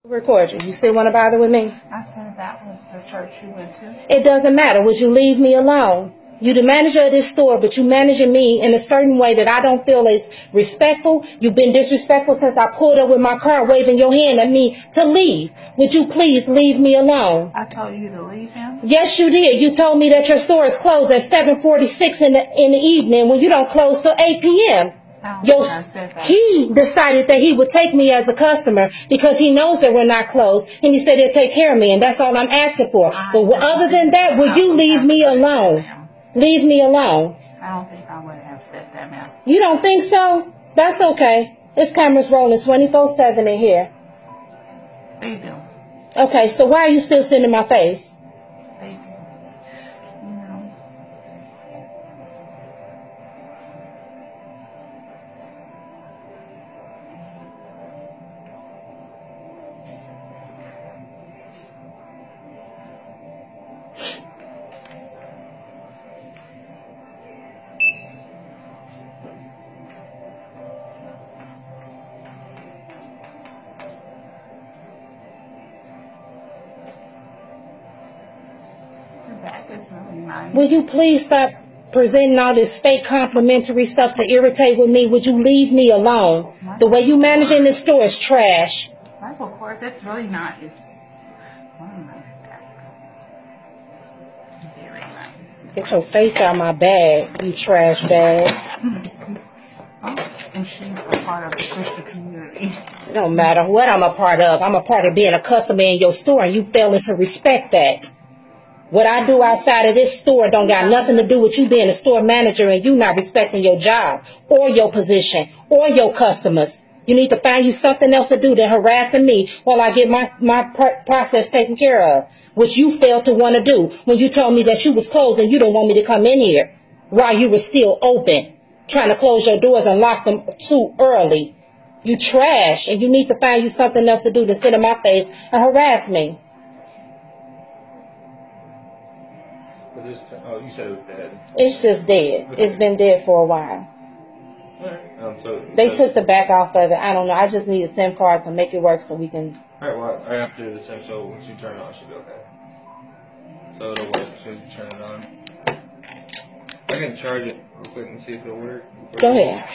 Record you. You still want to bother with me? I said that was the church you went to. It doesn't matter. Would you leave me alone? You the manager of this store, but you managing me in a certain way that I don't feel is respectful. You've been disrespectful since I pulled up with my car waving your hand at me to leave. Would you please leave me alone? I told you to leave him? Yes, you did. You told me that your store is closed at 7:46 in the evening when you don't close till 8 p.m. He decided that he would take me as a customer because he knows that we're not closed, and he said he'll take care of me, and that's all I'm asking for. But other than that, will you leave me alone? Leave me alone. I don't think I would have said that, ma'am. You don't think so? That's okay. This camera's rolling 24/7 in here. They do. Okay, so why are you still sitting in my face? They do. No. Will you please stop presenting all this fake complimentary stuff to irritate with me? Would you leave me alone? The way you managing this store is trash. Michael Kors, that's really not. It's very nice. Get your face out of my bag, you trash bag. And she's a part of the Christian community. It don't matter what I'm a part of. I'm a part of being a customer in your store, and you failing to respect that. What I do outside of this store don't got nothing to do with you being a store manager and you not respecting your job or your position or your customers. You need to find you something else to do than harassing me while I get my process taken care of, which you failed to want to do when you told me that you was closed and you don't want me to come in here while you were still open, trying to close your doors and lock them too early. You trash, and you need to find you something else to do than sit in my face and harass me. Oh, you said it was dead. It's just dead. Okay. It's been dead for a while. Alright, They took the back off of it. I don't know. I just need a SIM card to make it work so we can... Alright, well, I have to do the same, so once you turn it on, it should be okay. So it'll work as soon as you turn it on. I can charge it real quick and see if it'll work. Go ahead.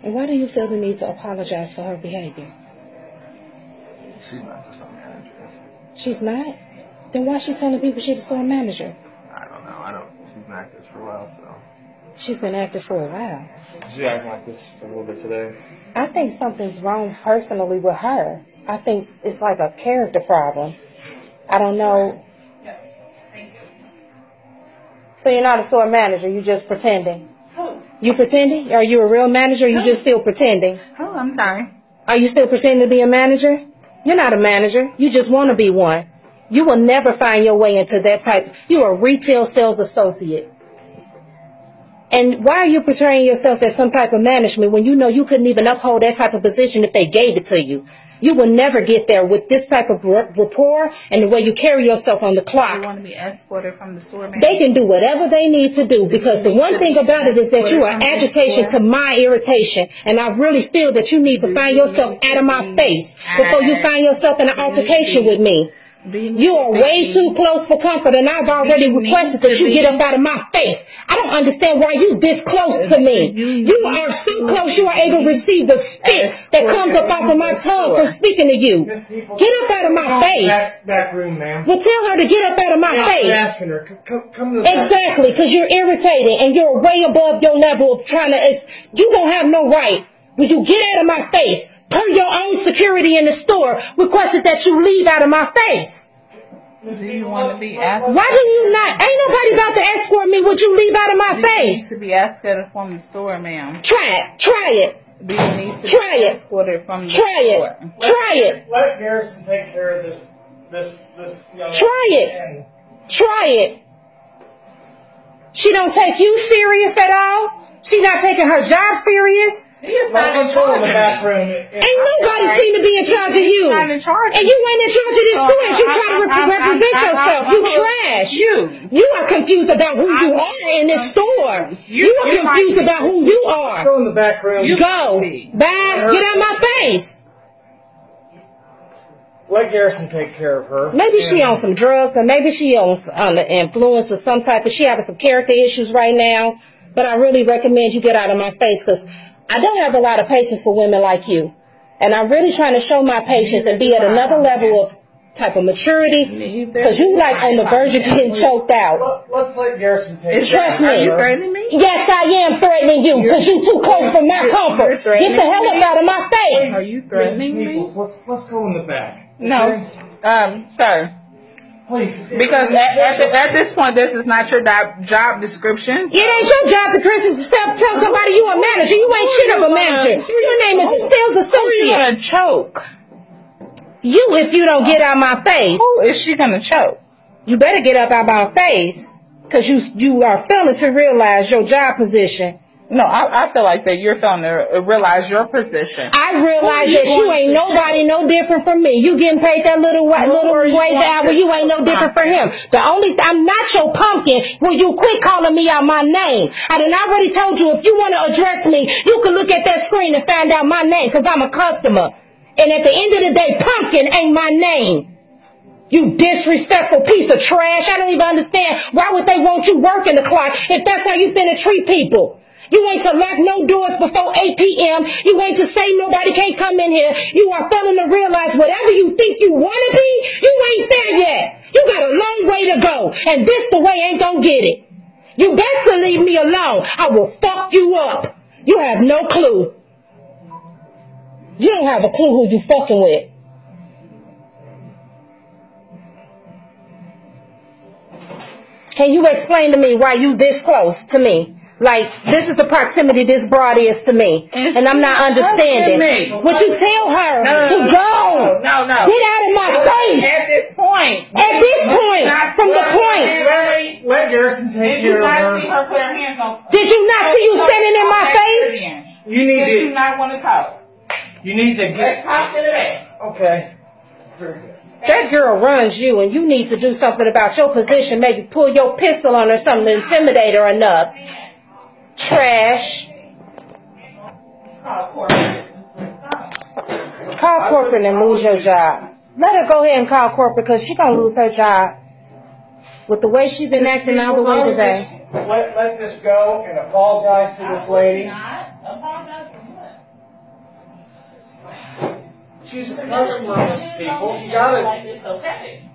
And why do you feel the need to apologize for her behavior? She's not the store manager. She's not? Then why is she telling people she's the store manager? I don't know. She's been active for a while, so. She's been active for a while. She's acting like this for a little bit today. I think something's wrong personally with her. I think it's like a character problem. I don't know. So you're not a store manager, you're just pretending? You pretending? Are you a real manager or you just still pretending? Oh, I'm sorry. Are you still pretending to be a manager? You're not a manager. You just want to be one. You will never find your way into that type. You're a retail sales associate. And why are you portraying yourself as some type of management when you know you couldn't even uphold that type of position if they gave it to you? You will never get there with this type of rapport and the way you carry yourself on the clock. You want to be escorted from the store manager? They can do whatever they need to do because the one thing about it is that you are agitation to my irritation. And I really feel that you need to find yourself out of my face before you find yourself in an altercation with me. You are way too close for comfort, and I've already requested that you get up out of my face. I don't understand why you this close to me. You are so close you are able to receive the spit that comes up off of my tongue from speaking to you. Get up out of my face. Back room, ma'am. Well, tell her to get up out of my face. Asking her. Come to the Exactly, because you're irritating and you're way above your level of trying to... You don't have no right. Will you get out of my face? Per your own security in the store, requested that you leave out of my face. Do you want to be escorted? Why do you not? Ain't nobody about to escort me. Would you leave out of my face? You need to be escorted from the store, ma'am. Try it. Try it. Do you need to Try be it. escorted from the Try store? it. Try it. Let Garrison take care of this young Try it. Try it. She don't take you serious at all. She not taking her job serious. Let's go in the back room. Ain't nobody seem to be in charge of you. And you ain't in charge of this store and you try to represent yourself. You trash. You are confused about who you are in this store. You are confused about who you Let's go are. in the back room. Go. Bye. Get out my face. Let Garrison take care of her. Maybe she on some drugs, or maybe she on the influence of some type of, she having some character issues right now. But I really recommend you get out of my face, because I don't have a lot of patience for women like you. And I'm really trying to show my patience and be at another level of type of maturity, because you like on the verge of getting choked out. Let's let Garrison take care Trust of her. me. Are you threatening me? Yes, I am threatening you, because you too close for my comfort. Get the hell up out of my Are face. you Mrs. threatening me? Peoples, let's go in the back. No, sir. Please. Because at this point, this is not your job description. It ain't your job to tell somebody you a manager. You ain't shit of a manager. Your name is a sales Who are you associate. gonna choke? You, if you don't get out my face. Who is she gonna choke? You better get up out my face, because you are failing to realize your job position. No, I feel like that you're failing to realize your position. I realize that you ain't nobody no different from me. You getting paid that little wage hour, you ain't no different from him. I'm not your pumpkin when you quit calling me out my name. I done already told you, if you want to address me, you can look at that screen and find out my name, because I'm a customer. And at the end of the day, pumpkin ain't my name. You disrespectful piece of trash. I don't even understand why would they want you working the clock if that's how you finna treat people. You ain't to lock no doors before 8 p.m. You ain't to say nobody can't come in here. You are failing to realize whatever you think you want to be, you ain't there yet. You got a long way to go. And this the way ain't gonna get it. You better leave me alone. I will fuck you up. You have no clue. You don't have a clue who you fucking with. Can you explain to me why you this close to me? Like, this is the proximity this broad is to me. And I'm not understanding. Would you tell her to go? No. Get out of my face. At this point. From the point. Let Garrison take Did you care of not see her. her put her hands on? Did you not see you standing in my face? You need Did you to. not want to talk? You need to Let's get. talk to the back. Okay. Very good. That girl runs you, and you need to do something about your position. Maybe pull your pistol on her, something to intimidate her enough. Trash. Call corporate and lose your job. Let her go ahead and call corporate, because she's going to lose her job. With the way she's been acting all the way today. Let this go and apologize to this lady. She's a customer, Miss People. She gotta. It's okay.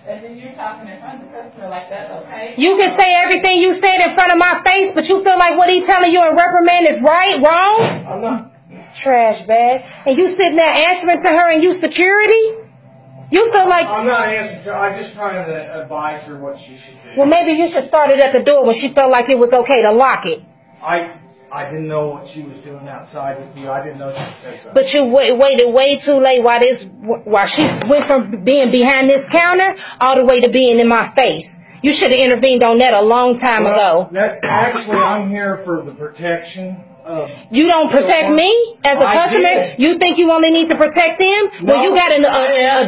And then you're talking in front of the customer like that's okay. You can say everything you said in front of my face, but you feel like what he telling you in reprimand is wrong? I'm not. Trash bag. And you sitting there answering to her and you security? You feel like... I'm not answering to her. I'm just trying to advise her what she should do. Well, maybe you should start it at the door when she felt like it was okay to lock it. I didn't know what she was doing outside with you. I didn't know she said something. But you waited way too late while she went from being behind this counter all the way to being in my face. You should have intervened on that a long time ago. Actually, I'm here for the protection of... You don't protect me as a customer? You think you only need to protect them? Well, you got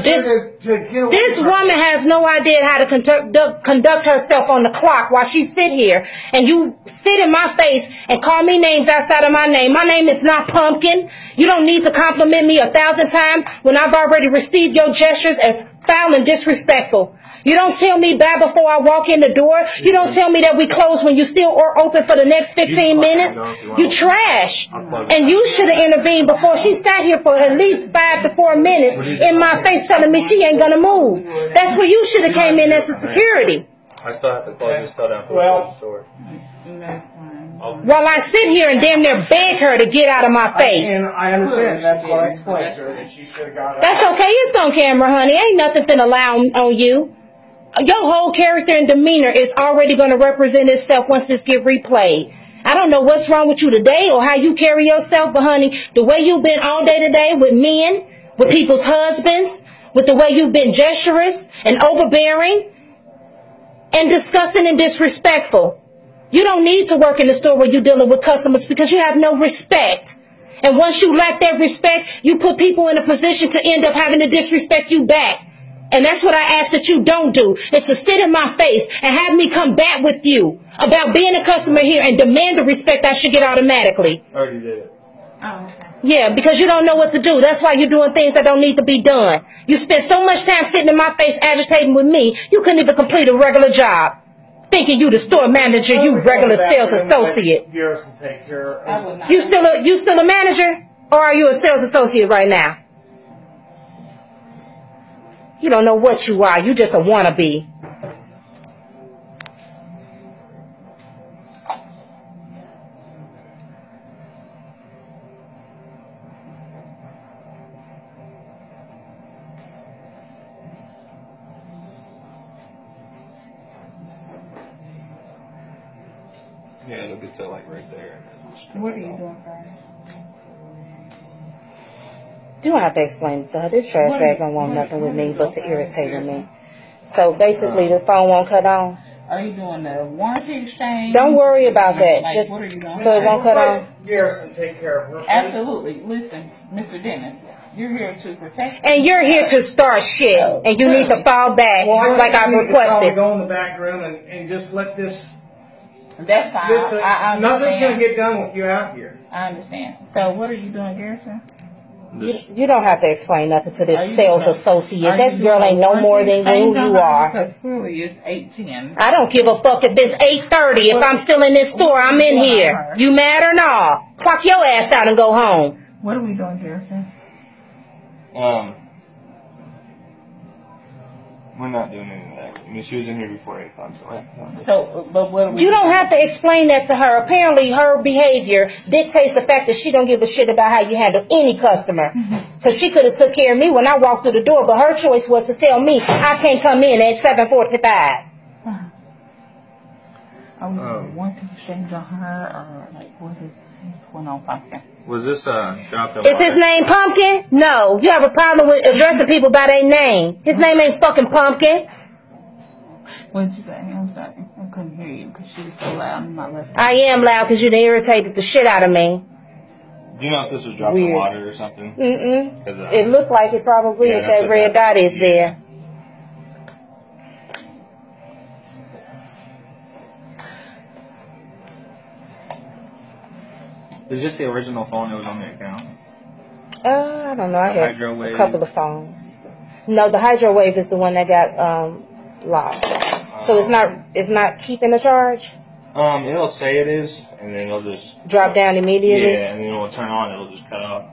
this woman has no idea how to conduct herself on the clock while she sit here. And you sit in my face and call me names outside of my name. My name is not Pumpkin. You don't need to compliment me 1,000 times when I've already received your gestures as foul and disrespectful. You don't tell me bye before I walk in the door. You don't tell me that we close when you still are open for the next 15 minutes. You trash. And you should have intervened before she sat here for at least 5 to 4 minutes in my face telling me she ain't going to move. That's where you should have came in as a security. I still have to close this stuff down for the store. While I sit here and damn near beg her to get out of my face. And I understand. That's what I explained to her, that she should have got out. That's okay. It's on camera, honey. Ain't nothing finna allow on you. Your whole character and demeanor is already going to represent itself once this get replayed. I don't know what's wrong with you today or how you carry yourself, but honey, the way you've been all day today with men, with people's husbands, with the way you've been gesturous and overbearing and disgusting and disrespectful. You don't need to work in the store where you're dealing with customers because you have no respect. And once you lack that respect, you put people in a position to end up having to disrespect you back. And that's what I ask that you don't do, is to sit in my face and have me combat with you about being a customer here and demand the respect I should get automatically. I already did it. Oh, okay. Yeah, because you don't know what to do. That's why you're doing things that don't need to be done. You spend so much time sitting in my face agitating with me, you couldn't even complete a regular job. Thinking you the store manager, you regular sales associate. Garrison take care I of. would not. You still a manager? Or are you a sales associate right now? You don't know what you are. You just a wannabe. Yeah, it'll get to like right there. And then just What are you doing, Brian? You don't have to explain it to her. This trash bag don't want nothing with me but to irritate with me. So basically, the phone won't cut on. Are you doing the warranty exchange? Don't worry about that. Like, Just what are you doing? so it won't cut on. Garrison take care of her. Absolutely. Listen, Mr. Dennis, you're here to protect. And you're here to start shit, and you need to fall back like I've Probably requested. go in the back room and just let this. That's fine. This I understand. nothing's gonna get done with you out here. I understand. So what are you doing, Garrison? You don't have to explain nothing to Are this you sales doing- associate. are That you girl doing ain't no warranty more than exchange who on you her? are. Because clearly it's 8:10. I don't give a fuck if it's 8:30. If I'm still in this store, I'm in here. You mad or not? Clock your ass out and go home. What are we doing, Garrison? We're not doing any of that. I mean, she was in here before 8 o'clock, so I have to. So, but what are we You don't doing? have to explain that to her. Apparently, her behavior dictates the fact that she don't give a shit about how you handle any customer. Because she could have took care of me when I walked through the door, but her choice was to tell me I can't come in at 7:45. Are we doing warranty exchange on her, or like what's going on, Pumpkin? Was this dropped in Is his name Pumpkin? No. You have a problem with addressing people by their name. His name ain't fucking Pumpkin. What did you say? I'm sorry. I couldn't hear you because she was so loud. I'm not listening. I am loud because you done irritated the shit out of me. Do you know if this was dropped in Weird. water or something? Mm-mm. 'Cause, It looked like it probably Yeah, if that's that what red that- dot is yeah. there. Is this the original phone that was on the account? I don't know. I had Hydrowave. a couple of phones. No, the Hydrowave is the one that got lost. So it's not keeping the charge. It'll say it is, and then it'll just Drop down immediately. yeah, and then it'll turn on. It'll just cut off.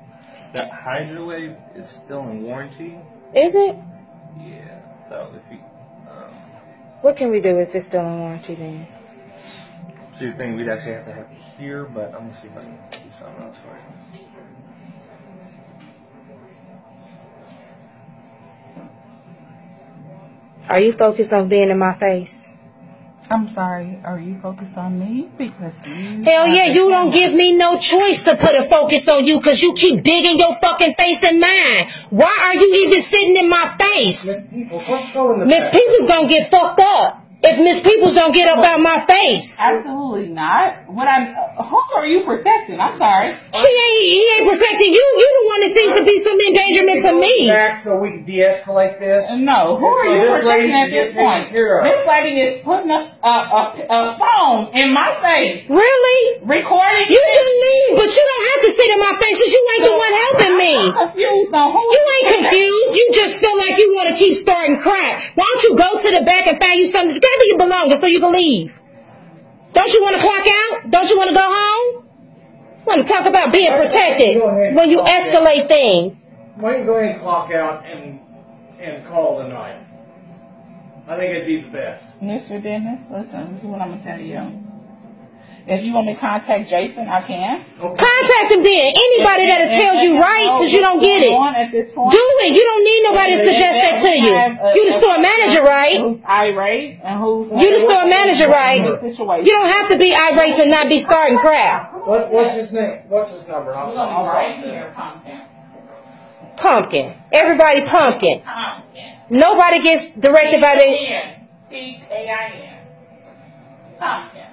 That Hydrowave is still in warranty. Is it? Yeah. So if you What can we do if it's still in warranty then? see the thing, we'd actually have to have it here, but I'm gonna see if I can do something else for you. Are you focused on being in my face? I'm sorry. Are you focused on me? Because you. Hell yeah, you don't give me no choice to put a focus on you because you keep digging your fucking face in mine. Why are you even sitting in my face? Miss Peoples, let's go in the Miss back. Peoples gonna get fucked up if Miss Peoples don't get up out my face. Absolutely not. Who are you protecting? I'm sorry. He ain't protecting you. You the one that seems to be some endangerment to me. Back so we can de-escalate this. No, who are So you this lady protecting at can get this point? taken care of. This lady is putting a phone in my face, Really? recording. You can leave, but you don't have to sit in my face because you ain't the one helping me. I'm confused on who. You ain't confused. You just feel like you want to keep starting crap. Why don't you go to the back and find you something? Gather your belongings so you can leave. Don't you want to clock out? Don't you want to go home? Want to talk about being protected when you escalate things. Why don't you go ahead and clock out and call it a night? I think it'd be the best. Mr. Dennis, listen, this is what I'm gonna tell you. If you want me to contact Jason, I can. Contact him then. Anybody that'll tell you right because you don't get it. At this point. Do it. You don't need nobody to suggest that to you. You the store manager, right? Who's irate and who's You the store manager, right? Situation. You don't have to be irate to not be starting crap. What's his name? What's his number? We're gonna be right here, Pumpkin. Pumpkin. Everybody pumpkin. Pumpkin. Nobody gets directed by their... P-A-I-N. Pumpkin.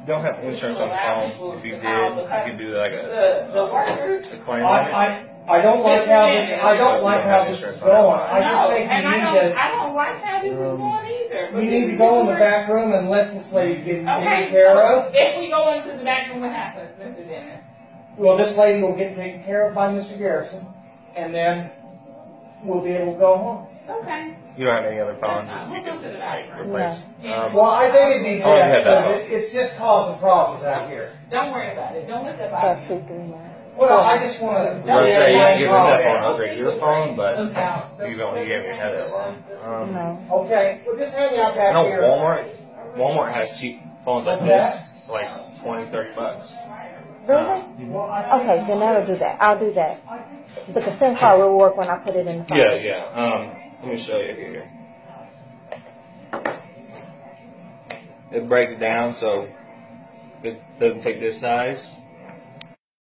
don't have insurance on the phone, if you did, you can do like The workers. a claim on it. I don't like how this. I don't like how this is going. I just think and you I need don't like how this is going either. to. You need to go in the back room and let this lady get Okay, taken care of. if we go into the back room, what happens, Mr. Dennis? Well, this lady will get taken care of by Mr. Garrison, and then we'll be able to go home. Okay. You don't have any other phones That's that you fine. We'll go to the back can room. replace. Well, I think it'd be Oh, yeah, best that's because it's just causing problems out here. Don't worry about it. Don't let that About bother 2-3 months. Well, I just want to. I was gonna say, you can give her that phone, upgrade your phone, but you. you haven't had that long. No. Okay, well, just hang out I back know here. Walmart has cheap phones like What's this, that? like $20-30. Really? Okay, then that'll do that. I'll do that. But the SIM card will work when I put it in the phone. Yeah. Let me show you here. It breaks down, so it doesn't take this size.